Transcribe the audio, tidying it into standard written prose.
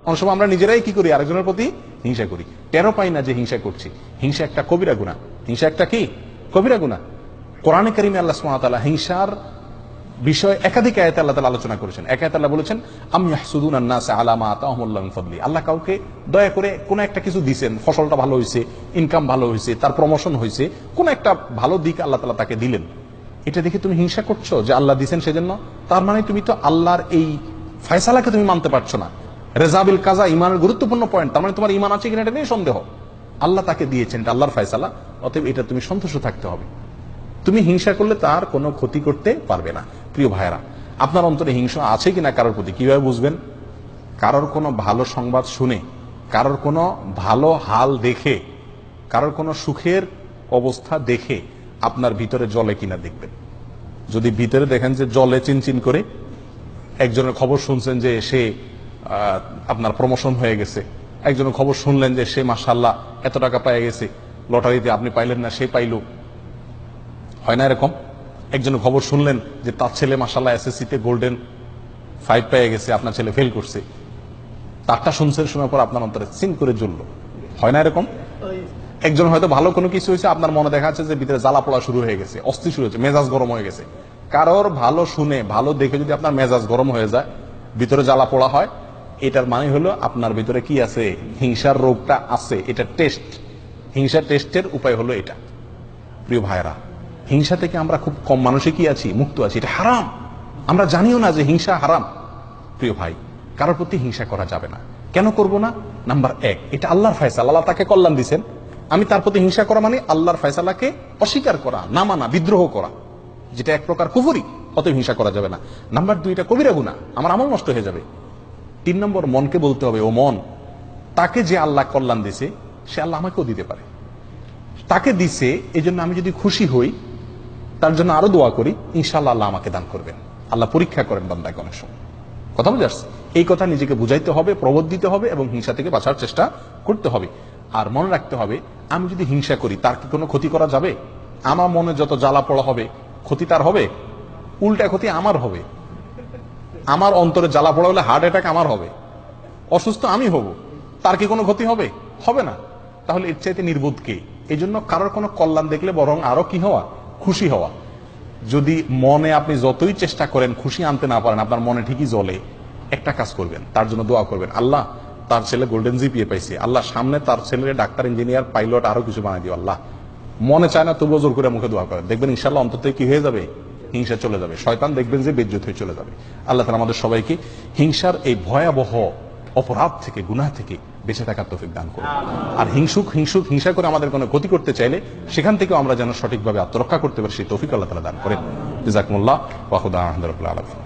অনেক সময় আমরা নিজেরাই কি করি, আরেকজনের প্রতি হিংসা করি, টেরও পাই না যে হিংসা করছি। হিংসা একটা কবিরা গুনাহ। হিংসা একটা কি কবিরা গুনাহ। কোরআনে কারিমে আল্লাহ সুবহানাহু ওয়া তাআলা হিংসার বিষয় একাধিক আয়াতে আল্লাহ তাআলা আলোচনা করেছেন। এক আয়াতে আল্লাহ বলেছেন আম ইয়াহসুদুনান নাসা আলা মা আতাহুমুল্লাহু মিন ফাদলি। আল্লাহ কাউকে দয়া করে কোন একটা কিছু দিবেন, ফসলটা ভালো হয়েছে, ইনকাম ভালো হয়েছে, তার প্রমোশন হয়েছে, কোন একটা ভালো দিক আল্লাহ তাআলা তাকে দিলেন, এটা দেখে তুমি হিংসা করছো যে আল্লাহ দিবেন সেজন্য? তার মানে তুমি তো আল্লাহর এই ফয়সালাকে তুমি মানতে পারছো না। রেজাবিল কাজা ইমানের গুরুত্বপূর্ণ পয়েন্ট। তার মানে তোমার ইমান আছে কিনা এটা নিয়ে সন্দেহ। আল্লাহ তাকে দিয়েছেন, এটা আল্লাহর ফয়সালা, অতএব এটা তুমি সন্তুষ্ট থাকতে হবে। তুমি হিংসা করলে তার কোনো ক্ষতি করতে পারবে না। প্রিয় ভাইরা, আপনার অন্তরে হিংসা আছে কিনা কারোর প্রতি কিভাবে বুঝবেন? কারোর কোনো ভালো সংবাদ শুনে, কারোর কোনো ভালো হাল দেখে, কারোর কোনো সুখের অবস্থা দেখে আপনার ভিতরে জ্বলে কিনা দেখবেন। যদি ভিতরে দেখেন যে জ্বলে চিনচিন করে, একজনের খবর শুনছেন যে সে আপনার প্রমোশন হয়ে গেছে, একজনের খবর শুনলেন যে সে মাশাআল্লাহ এত টাকা পেয়ে গেছে, লটারিতে আপনি পাইলেন না সে পাইল, হয় না এরকম? একজনের খবর শুনলেন যে তার ছেলে মাশাআল্লাহ এসএসসিতে গোল্ডেন 5 পেয়ে গেছে, আপনার ছেলে ফেল করছে, তারটা শুনছেন, শোনার পর আপনার অন্তরে সিন করে জ্বললো, হয় না এরকম? একজন হয়তো ভালো কোনো কিছু হয়েছে, আপনার মনে দেখা যাচ্ছে যে ভিতরে জ্বালা পোড়া শুরু হয়ে গেছে, অস্থির শুরু হয়েছে, মেজাজ গরম হয়ে গেছে। কারোর ভালো শুনে, ভালো দেখে যদি আপনার মেজাজ গরম হয়ে যায়, ভিতরে জ্বালা পোড়া হয়, এটার মানে হলো আপনার ভিতরে কি আছে? হিংসার রোগটা আছে। এটা টেস্ট, হিংসার টেস্টের উপায় হলো এটা। প্রিয় ভাইরা, হিংসা থেকে আমরা খুব কম মানুষই কি আছি, মুক্ত আছি। এটা হারাম, আমরা জানিও না যে হিংসা হারাম। প্রিয় ভাই, কারোর প্রতি হিংসা করা যাবে না। কেন করব না? নাম্বার 1, এটা আল্লাহর ফয়সালা, আল্লাহ তাকে কল্যাণ দিয়েছেন। আমি তার প্রতি হিংসা করা মানে আল্লাহর ফয়সালাকে অস্বীকার করা, না মানা, বিদ্রোহ করা, যেটা এক প্রকার কুফরি, অতএব হিংসা করা যাবে না। নাম্বার 2, এটা কবিরা গুনাহ, আমার আমল নষ্ট হয়ে যাবে। 3 নম্বর, মনকে বলতে হবে, ও মন, তাকে যে আল্লাহ কল্যাণ দিছে সে আল্লাহ আমাকেও দিতে পারে। তাকে দিছে, এই জন্য আমি যদি খুশি হই, তার জন্য আরো দোয়া করি, ইনশাআল্লাহ আল্লাহ আমাকে দান করবেন। আল্লাহ পরীক্ষা করেন বান্দাকে অনেক সময়। কথা বুঝে আসছে? এই কথা নিজেকে বুঝাইতে হবে, প্রবোধ দিতে হবে এবং হিংসা থেকে বাঁচার চেষ্টা করতে হবে। আর মনে রাখতে হবে, আমি যদি হিংসা করি তার কি কোনো ক্ষতি করা যাবে? আমার মনে যত জ্বালা পড়া হবে, ক্ষতি তার হবে? উল্টা ক্ষতি আমার হবে। আমার অন্তরে জ্বালা পড়া হলে হার্ট অ্যাটাক আমার হবে, অসুস্থ আমি হব, তার কি কোনো ক্ষতি হবে? হবে না। তাহলে এর চাইতে নির্বোধ কে? এই জন্য কারোর কোনো কল্যাণ দেখলে বরং আরো কি হওয়া, খুশি হওয়া। যদি মনে আপনি যতই চেষ্টা করেন খুশি আনতে না পারেন, আপনার মনে ঠিকই জ্বলে, একটা কাজ করবেন, তার জন্য দোয়া করবেন, আল্লাহ তার ছেলে গোল্ডেন জিপিএ পাইছে, আল্লাহ সামনে তার ছেলে ডাক্তার, ইঞ্জিনিয়ার, পাইলট, আরো কিছু বানাই দিও আল্লাহ। মনে চায় না তবুও জোর করে মুখে দোয়া করেন, দেখবেন ইনশাআল্লাহ অন্তত কি হয়ে যাবে, হিংসা চলে যাবে, শয়তান দেখবেন যে বেজ্জত হয়ে চলে যাবে। আল্লাহ তাআলা আমাদের সবাইকে হিংসার এই ভয়াবহ অপরাধ থেকে, গুনাহ থেকে বেঁচে থাকার তৌফিক দান করুন। আর হিংসা করে আমাদের কোনো ক্ষতি করতে চাইলে সেখান থেকেও আমরা যেন সঠিকভাবে আত্মরক্ষা করতে পারি, সেই তৌফিক আল্লাহ তাআলা দান করেন। জাযাকুমুল্লাহ ওয়া খুদা আহমদুল্লাহ।